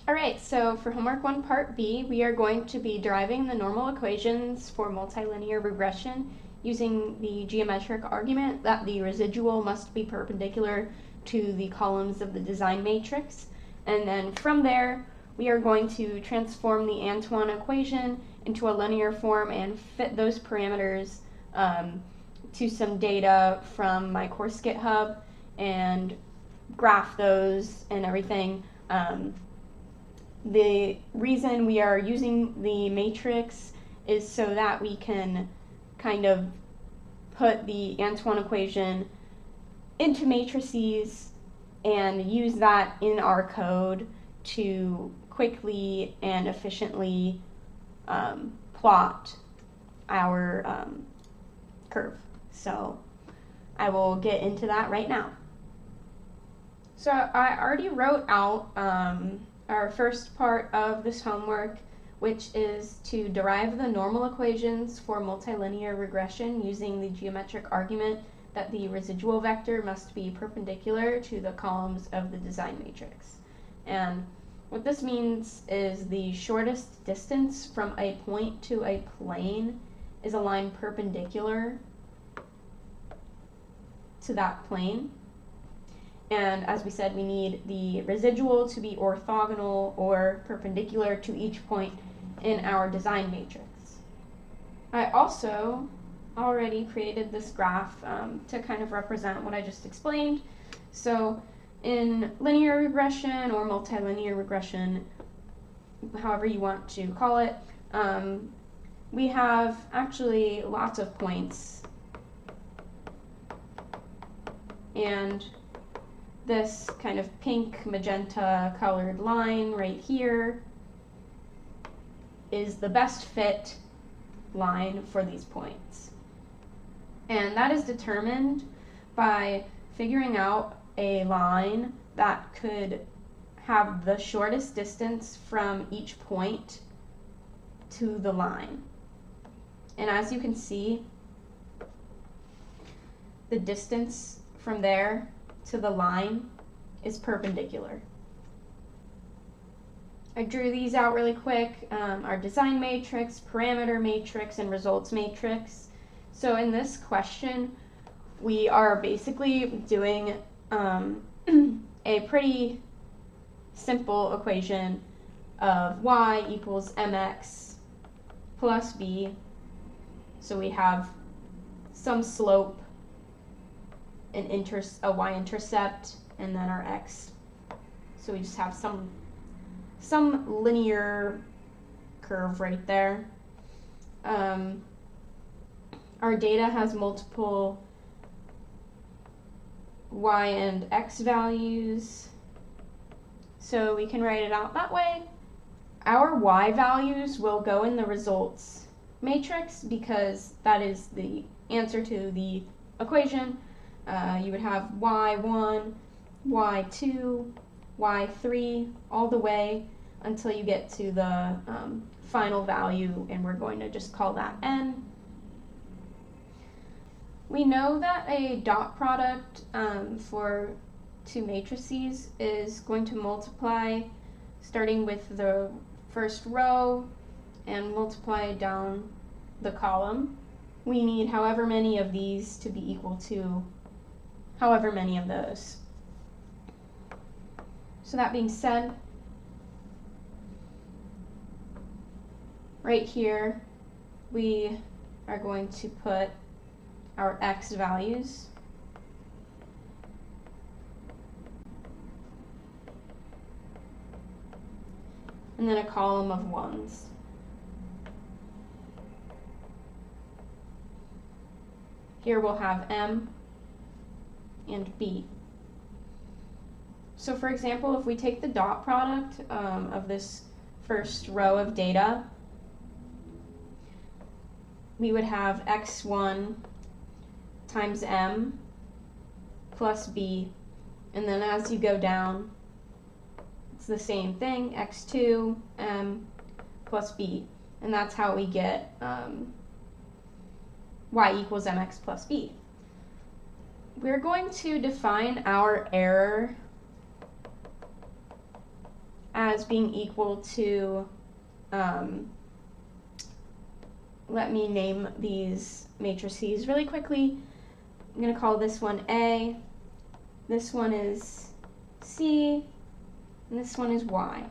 Alright, so for homework 1 part B, we are going to be deriving the normal equations for multilinear regression using the geometric argument that the residual must be perpendicular to the columns of the design matrix. And then from there, we are going to transform the Antoine equation into a linear form and fit those parameters to some data from my course GitHub and graph those and everything. The reason we are using the matrix is so that we can kind of put the Antoine equation into matrices and use that in our code to quickly and efficiently plot our curve. So I will get into that right now. So I already wrote out our first part of this homework, which is to derive the normal equations for multilinear regression using the geometric argument that the residual vector must be perpendicular to the columns of the design matrix. And what this means is the shortest distance from a point to a plane is a line perpendicular to that plane. And as we said, we need the residual to be orthogonal or perpendicular to each point in our design matrix. I also already created this graph to kind of represent what I just explained. So in linear regression or multilinear regression, however you want to call it, we have actually lots of points. And this kind of pink magenta colored line right here is the best fit line for these points. And that is determined by figuring out a line that could have the shortest distance from each point to the line. And as you can see, the distance from there to the line is perpendicular. I drew these out really quick, our design matrix, parameter matrix, and results matrix. So in this question, we are basically doing a pretty simple equation of y equals mx plus b. So we have some slope, a y-intercept, and then our x. So we just have some linear curve right there. Our data has multiple y and x values, so we can write it out that way. Our y values will go in the results matrix because that is the answer to the equation. You would have y1, y2, y3, all the way until you get to the final value, and we're going to just call that n. We know that a dot product for two matrices is going to multiply starting with the first row and multiply down the column. We need however many of these to be equal to however many of those. So that being said, right here we are going to put our x values. And then a column of ones. Here we'll have m and b. So for example, if we take the dot product of this first row of data, we would have x1 times m plus b, and then as you go down, it's the same thing, x2 m plus b, and that's how we get y equals mx plus b. We're going to define our error as being equal to, let me name these matrices really quickly. I'm going to call this one A, this one is C, and this one is Y.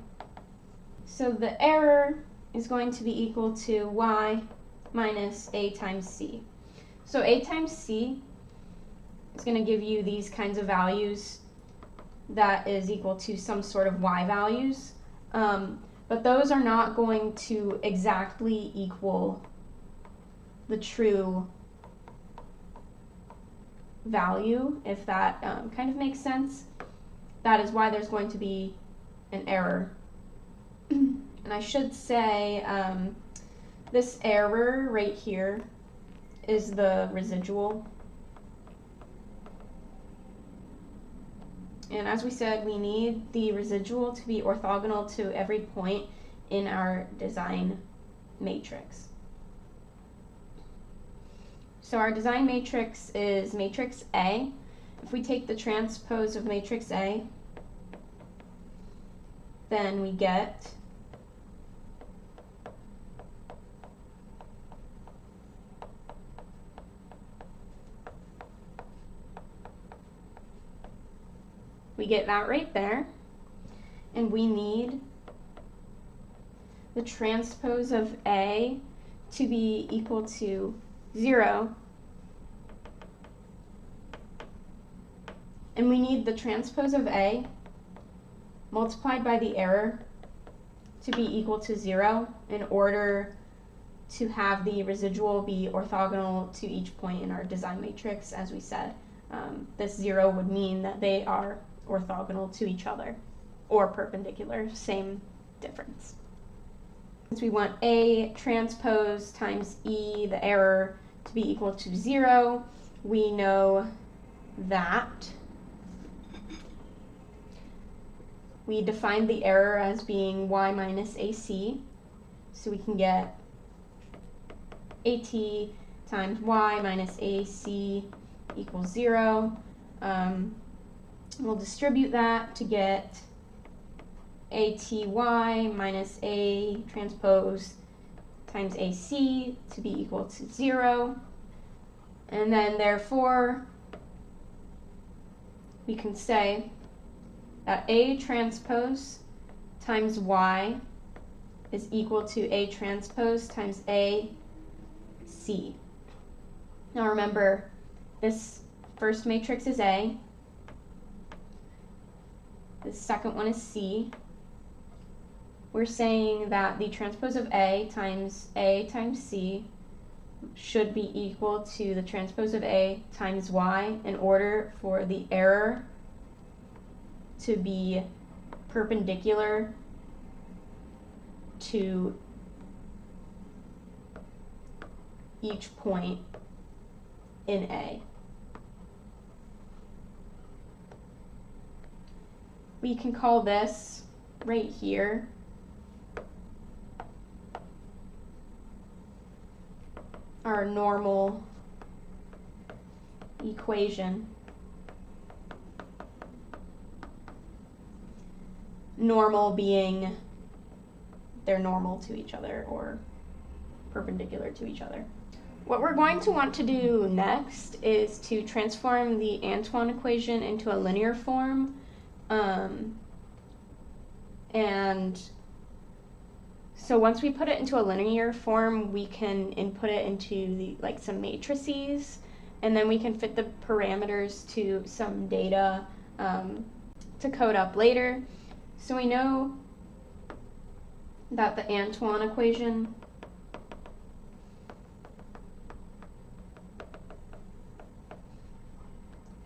So the error is going to be equal to Y minus A times C. So A times C is going to give you these kinds of values that is equal to some sort of Y values. But those are not going to exactly equal the true value, if that kind of makes sense. That is why there's going to be an error. And I should say this error right here is the residual. And as we said, we need the residual to be orthogonal to every point in our design matrix. So our design matrix is matrix A. If we take the transpose of matrix A, then we get that right there, and we need the transpose of A to be equal to 0, and we need the transpose of A multiplied by the error to be equal to 0 in order to have the residual be orthogonal to each point in our design matrix. As we said, this 0 would mean that they are orthogonal to each other, or perpendicular, same difference. Since we want A transpose times E, the error, to be equal to 0, we know that we define the error as being Y minus AC, so we can get AT times Y minus AC equals 0. We'll distribute that to get ATY minus A transpose times AC to be equal to 0. And then therefore, we can say that A transpose times Y is equal to A transpose times AC. Now remember, this first matrix is A, the second one is C. We're saying that the transpose of A times C should be equal to the transpose of A times Y in order for the error to be perpendicular to each point in A. We can call this right here our normal equation. Normal being they're normal to each other or perpendicular to each other. What we're going to want to do next is to transform the Antoine equation into a linear form. And so once we put it into a linear form, we can input it into some matrices, and then we can fit the parameters to some data to code up later. So we know that the Antoine equation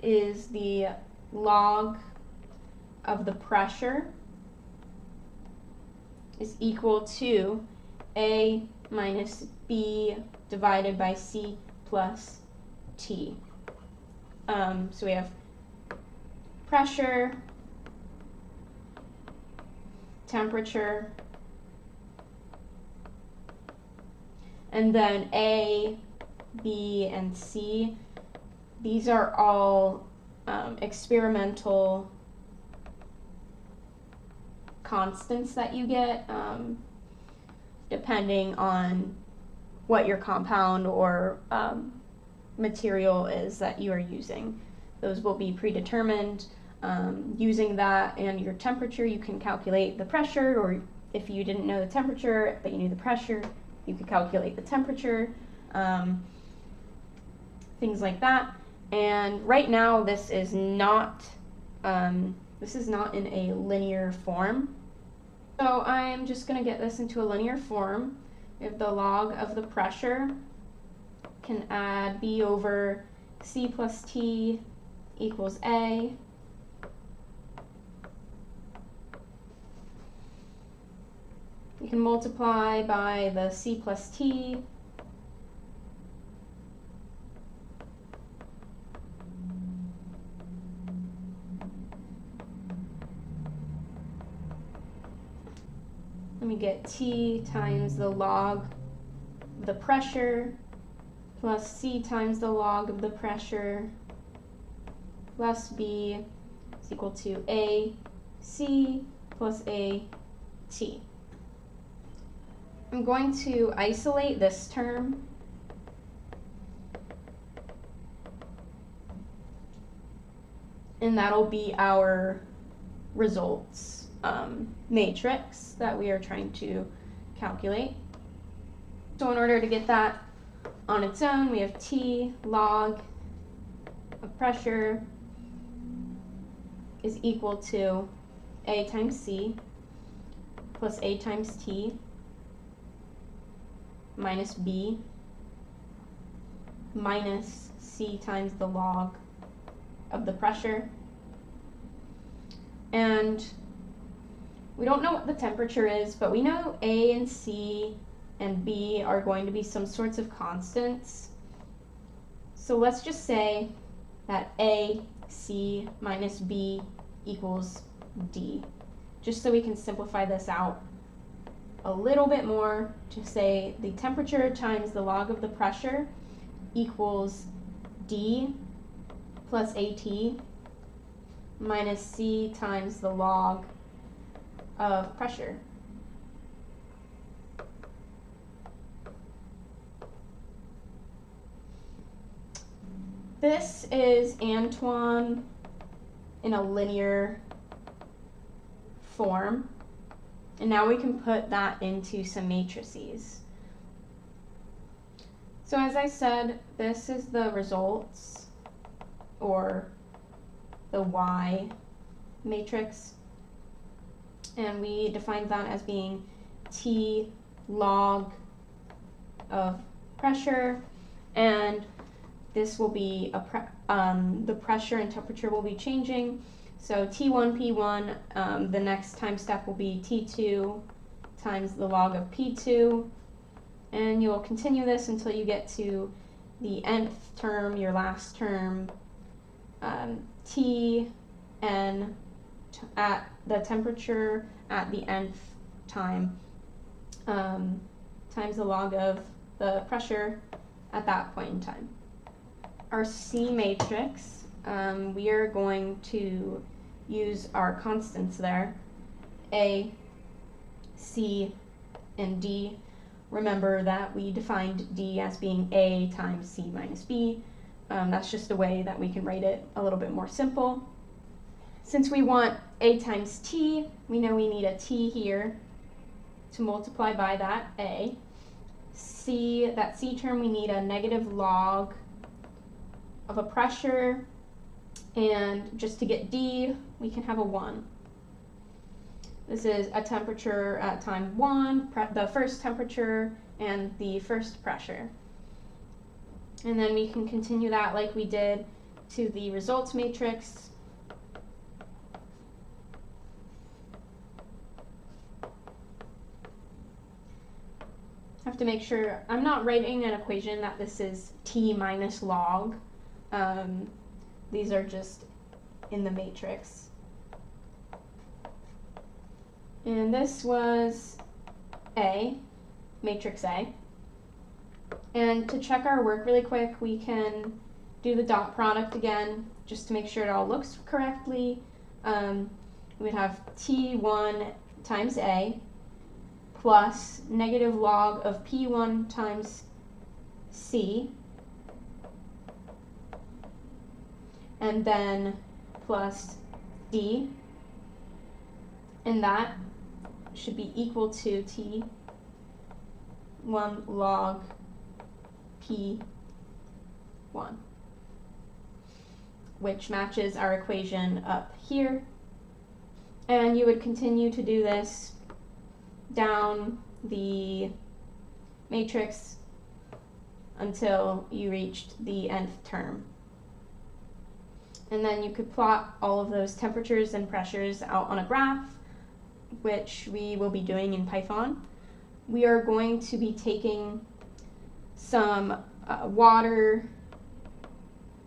is the log of the pressure is equal to A minus B divided by C plus T. So we have pressure, temperature, and then A, B, and C. These are all experimental constants that you get depending on what your compound or material is that you are using. Those will be predetermined. Using that and your temperature, you can calculate the pressure, or if you didn't know the temperature but you knew the pressure, you could calculate the temperature, things like that. And right now this is not in a linear form. So I'm just going to get this into a linear form. We have the log of the pressure, can add B over C plus T equals A. You can multiply by the C plus T. Let me get T times the log of the pressure plus C times the log of the pressure plus B is equal to AC plus AT. I'm going to isolate this term and that'll be our results matrix that we are trying to calculate. So in order to get that on its own, we have T log of pressure is equal to A times C plus A times T minus B minus C times the log of the pressure. And we don't know what the temperature is, but we know A and C and B are going to be some sorts of constants. So let's just say that A, C minus B equals D, just so we can simplify this out a little bit more to say the temperature times the log of the pressure equals D plus AT minus C times the log of pressure. This is Antoine in a linear form. And now we can put that into some matrices. So as I said, this is the results, or the Y matrix. And we defined that as being T log of pressure, and this will be the pressure and temperature will be changing. So T1, P1, the next time step will be T2 times the log of P2, and you'll continue this until you get to the nth term, your last term, Tn at the temperature at the nth time, times the log of the pressure at that point in time. Our C matrix, we are going to use our constants there, A, C, and D. Remember that we defined D as being A times C minus B. That's just a way that we can write it a little bit more simple. Since we want A times T, we know we need a T here to multiply by that A. C, that C term, we need a negative log of a pressure, and just to get D, we can have a 1. This is a temperature at time 1, the first temperature, and the first pressure. And then we can continue that like we did to the results matrix. Have to make sure I'm not writing an equation that this is T minus log. These are just in the matrix. And this was A, matrix A. And to check our work really quick, we can do the dot product again, just to make sure it all looks correctly. We'd have T1 times A plus negative log of P1 times C, and then plus D, and that should be equal to T1 log P1, which matches our equation up here. And you would continue to do this down the matrix until you reached the nth term. And then you could plot all of those temperatures and pressures out on a graph, which we will be doing in Python. We are going to be taking some water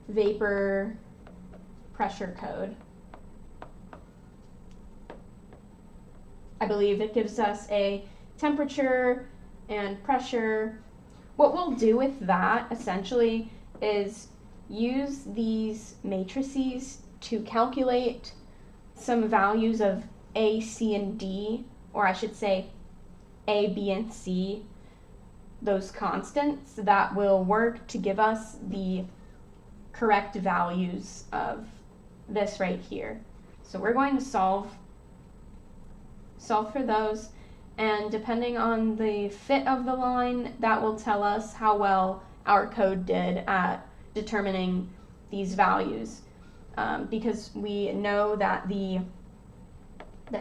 vapor pressure code. I believe it gives us a temperature and pressure. What we'll do with that essentially is use these matrices to calculate some values of A, C, and D, or I should say A, B, and C, those constants that will work to give us the correct values of this right here. So we're going to solve for those, and depending on the fit of the line, that will tell us how well our code did at determining these values, because we know that the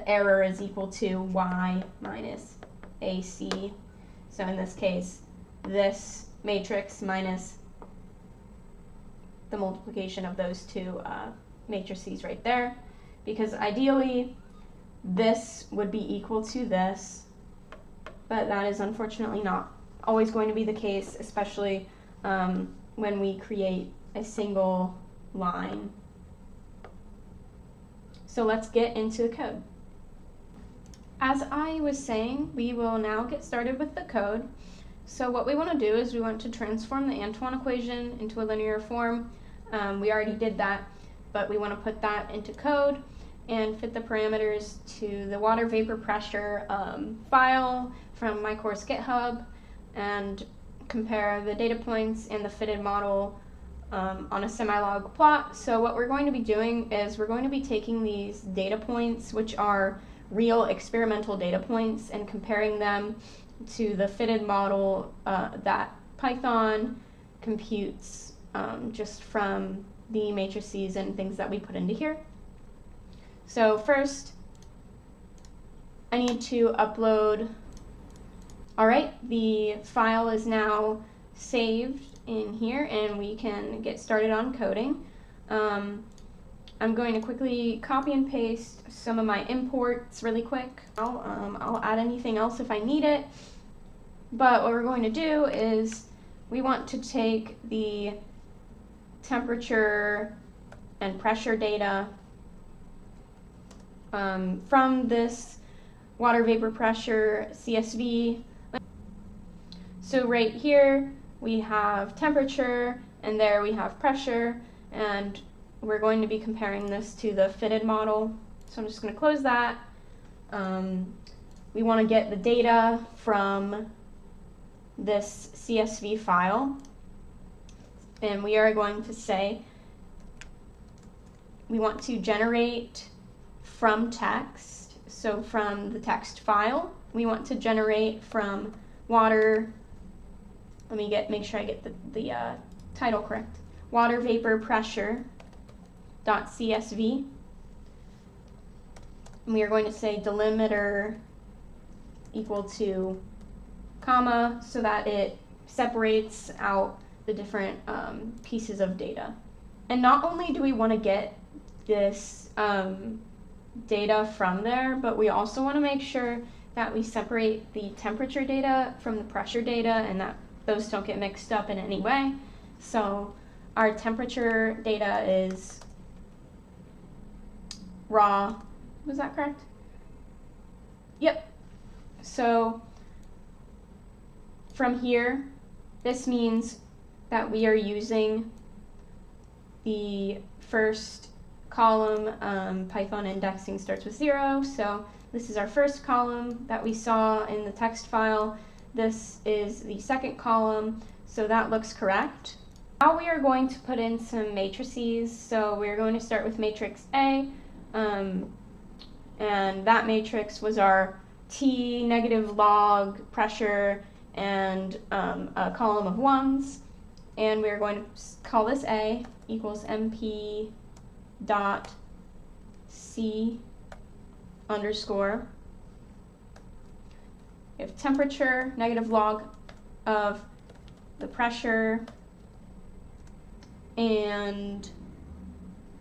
error is equal to y minus AC. So in this case, this matrix minus the multiplication of those two matrices right there, because ideally this would be equal to this, but that is unfortunately not always going to be the case, especially when we create a single line. So let's get into the code. As I was saying, we will now get started with the code. So what we want to do is we want to transform the Antoine equation into a linear form. We already did that, but we want to put that into code and fit the parameters to the water vapor pressure file from my course GitHub, and compare the data points and the fitted model on a semi-log plot. So what we're going to be doing is we're going to be taking these data points, which are real experimental data points, and comparing them to the fitted model that Python computes just from the matrices and things that we put into here. So first, I need to upload. All right, the file is now saved in here, and we can get started on coding. I'm going to quickly copy and paste some of my imports really quick. I'll add anything else if I need it. But what we're going to do is we want to take the temperature and pressure data from this water vapor pressure CSV. So right here we have temperature, and there we have pressure, and we're going to be comparing this to the fitted model. So I'm just going to close that. We want to get the data from this CSV file, and we are going to say we want to generate from text. So from the text file, we want to generate from water. Let me make sure I get the title correct. Water vapor pressure .csv. And we are going to say delimiter equal to comma, so that it separates out the different pieces of data. And not only do we want to get this data from there, but we also want to make sure that we separate the temperature data from the pressure data, and that those don't get mixed up in any way. So our temperature data is raw. Was that correct? Yep. So from here, this means that we are using the first column. Python indexing starts with 0, so This is our first column that we saw in the text file. This is the second column, so that looks correct. Now we are going to put in some matrices. So we're going to start with matrix A, and that matrix was our T, negative log, pressure, and a column of ones. And we're going to call this A equals MP dot C underscore. We have temperature, negative log of the pressure, and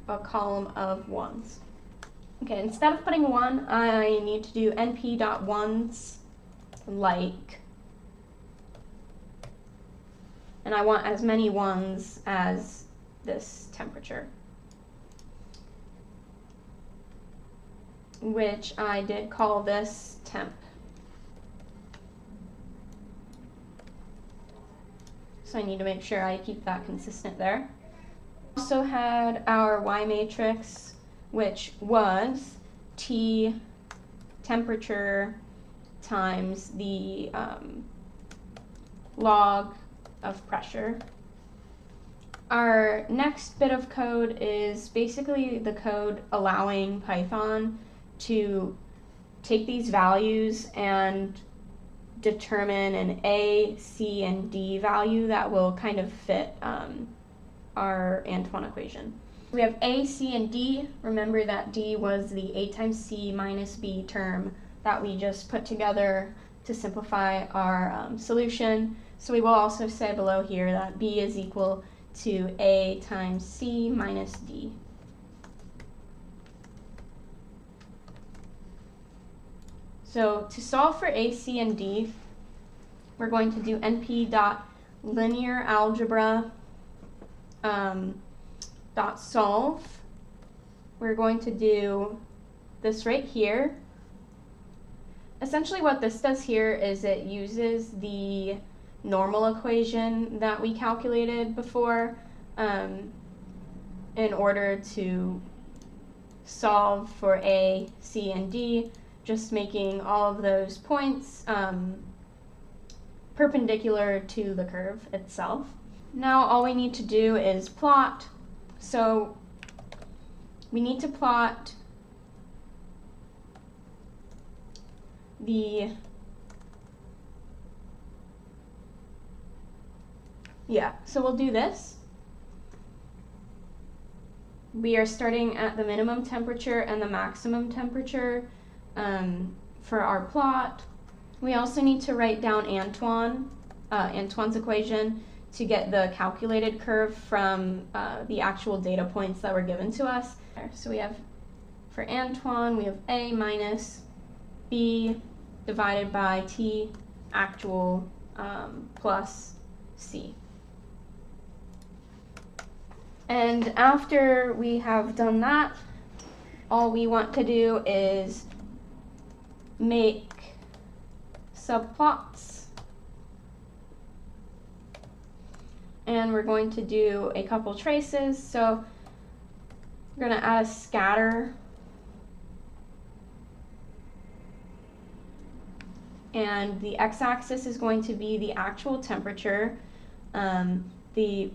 a column of ones. Okay, instead of putting 1, I need to do np.ones like, and I want as many ones as this temperature, which I did call this temp. So I need to make sure I keep that consistent there. Also had our Y matrix, which was T temperature times the log of pressure. Our next bit of code is basically the code allowing Python to take these values and determine an A, C, and D value that will kind of fit our Antoine equation. We have A, C, and D. Remember that D was the A times C minus B term that we just put together to simplify our solution. So we will also say below here that B is equal to A times C minus D. So to solve for A, C, and D, we're going to do np.linear algebra .solve. We're going to do this right here. Essentially what this does here is it uses the normal equation that we calculated before in order to solve for A, C, and D, just making all of those points perpendicular to the curve itself. Now all we need to do is plot. So we need to plot the so we'll do this. We are starting at the minimum temperature and the maximum temperature for our plot. We also need to write down Antoine's equation to get the calculated curve from the actual data points that were given to us. So we have, for Antoine, we have A minus B divided by T actual plus C. And after we have done that, all we want to do is make subplots. And we're going to do a couple traces. So we're going to add a scatter. And the x-axis is going to be the actual temperature. The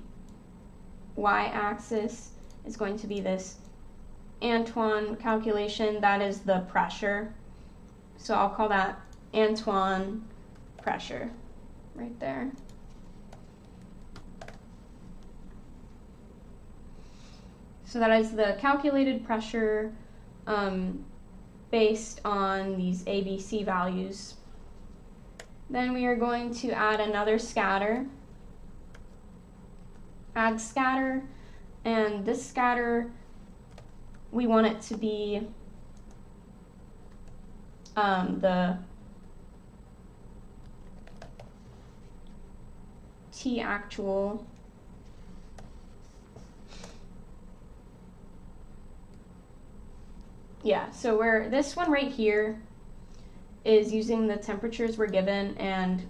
y-axis is going to be this Antoine calculation, that is the pressure. So I'll call that Antoine pressure right there. So that is the calculated pressure based on these ABC values. Then we are going to add another scatter. Add scatter, and this scatter, we want it to be the T actual so this one right here is using the temperatures we're given and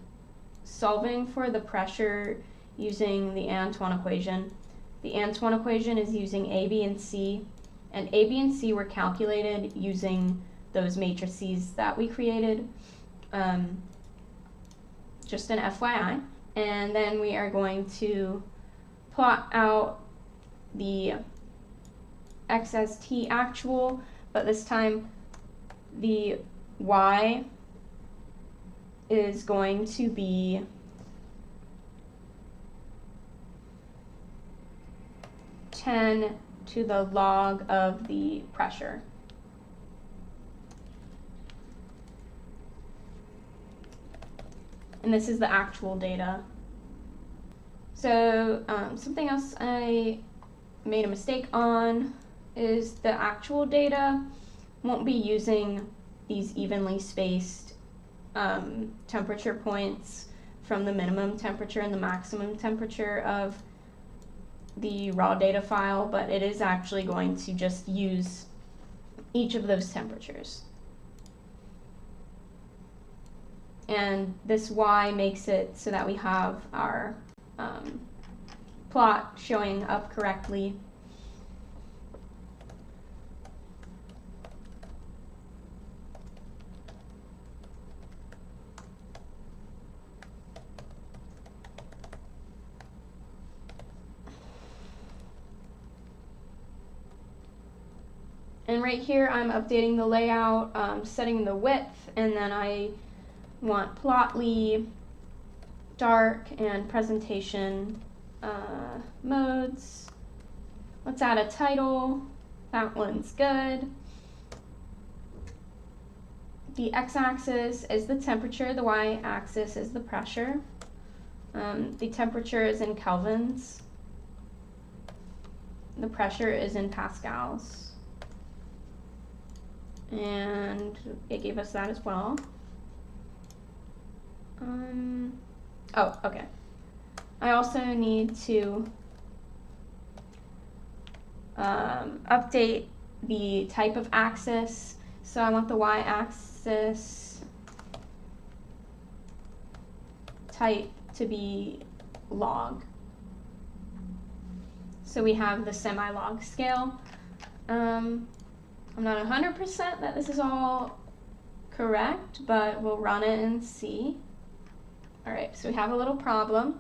solving for the pressure using the Antoine equation. The Antoine equation is using A, B, and C, and A, B, and C were calculated using those matrices that we created. Just an FYI. And then we are going to plot out the x as t actual, but this time the y is going to be ten to the log of the pressure. And this is the actual data. So something else I made a mistake on is the actual data won't be using these evenly spaced temperature points from the minimum temperature and the maximum temperature of the raw data file, but it is actually going to just use each of those temperatures. And this y makes it so that we have our plot showing up correctly. And right here I'm updating the layout, setting the width, and then I want plotly, dark, and presentation modes. Let's add a title. That one's good. The x-axis is the temperature, the y-axis is the pressure. The temperature is in kelvins. The pressure is in pascals. And it gave us that as well. Oh, okay. I also need to update the type of axis. So I want the y-axis type to be log. So we have the semi-log scale. I'm not 100% that this is all correct, but we'll run it and see. All right, so we have a little problem.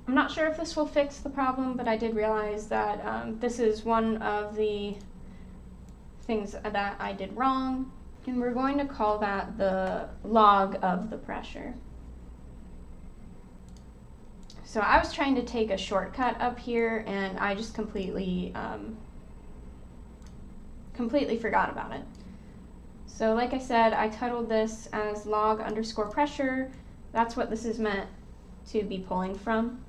I'm not sure if this will fix the problem, but I did realize that this is one of the things that I did wrong, and we're going to call that the log of the pressure. So I was trying to take a shortcut up here, and I just completely forgot about it. So like I said, I titled this as log underscore pressure. That's what this is meant to be pulling from.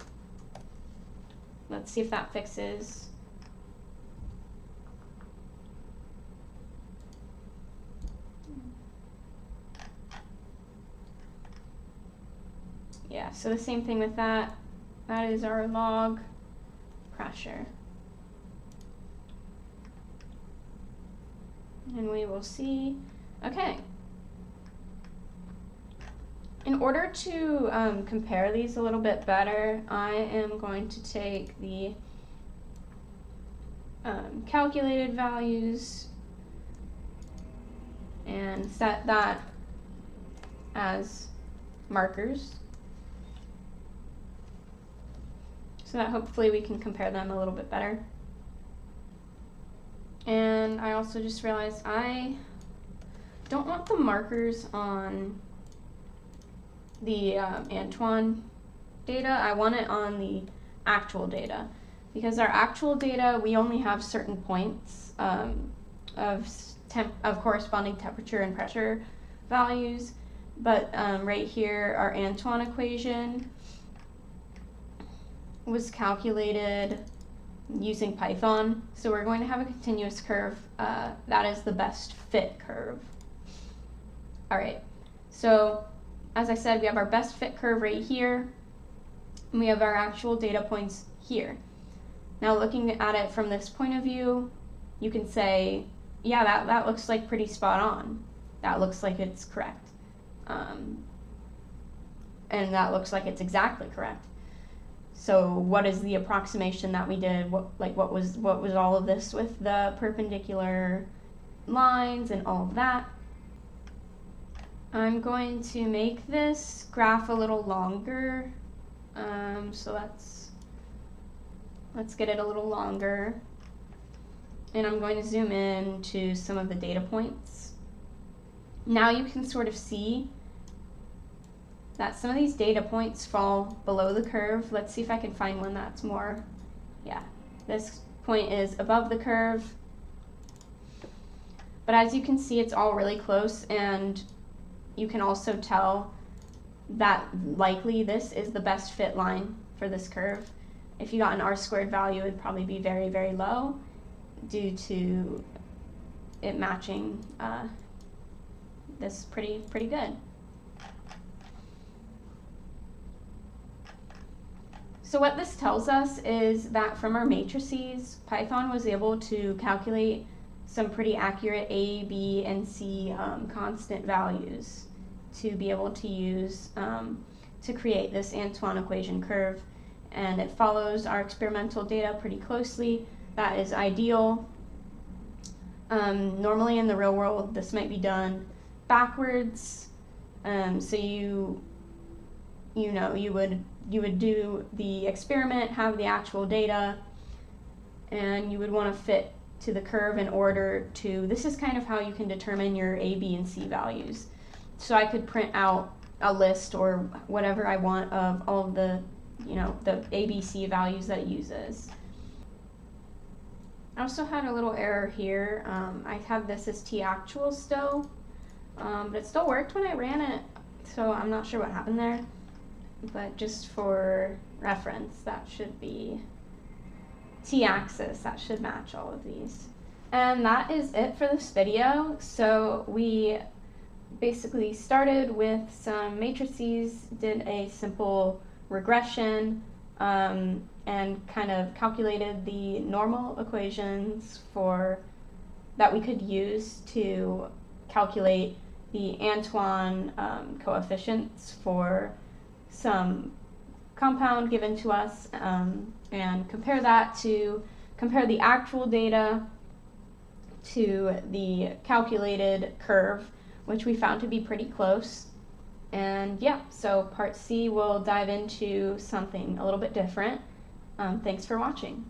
Let's see if that fixes. Yeah, so the same thing with that. That is our log pressure. And we will see, okay. In order to compare these a little bit better, I am going to take the calculated values and set that as markers, so that hopefully we can compare them a little bit better. And I also just realized I don't want the markers on the Antoine data. I want it on the actual data, because our actual data, we only have certain points of corresponding temperature and pressure values. But right here, our Antoine equation was calculated using Python. So we're going to have a continuous curve. That is the best fit curve. All right, so as I said, we have our best fit curve right here, and we have our actual data points here. Now looking at it from this point of view, you can say, yeah, that looks like pretty spot on. That looks like it's correct. And that looks like it's exactly correct. So what is the approximation that we did? What was all of this with the perpendicular lines and all of that? I'm going to make this graph a little longer. So let's get it a little longer. And I'm going to zoom in to some of the data points. Now you can sort of see that some of these data points fall below the curve. Let's see if I can find one that's more, yeah, this point is above the curve. But as you can see, it's all really close, and you can also tell that likely this is the best fit line for this curve. If you got an r-squared value, it would probably be very, very low due to it matching this pretty good. So what this tells us is that from our matrices, Python was able to calculate some pretty accurate A, B, and C constant values to be able to use to create this Antoine equation curve. And it follows our experimental data pretty closely. That is ideal. Normally in the real world, this might be done backwards. So you would do the experiment, have the actual data, and you would want to fit to the curve in order to, this is kind of how you can determine your A, B, and C values. So I could print out a list or whatever I want of all of the, the A, B, C values that it uses. I also had a little error here. I have this as T actual still, but it still worked when I ran it, so I'm not sure what happened there. But just for reference, that should be T-axis. That should match all of these. And that is it for this video. So we basically started with some matrices, did a simple regression, and kind of calculated the normal equations that we could use to calculate the Antoine coefficients for some compound given to us, and compare the actual data to the calculated curve, which we found to be pretty close. And yeah, so part C will dive into something a little bit different. Thanks for watching.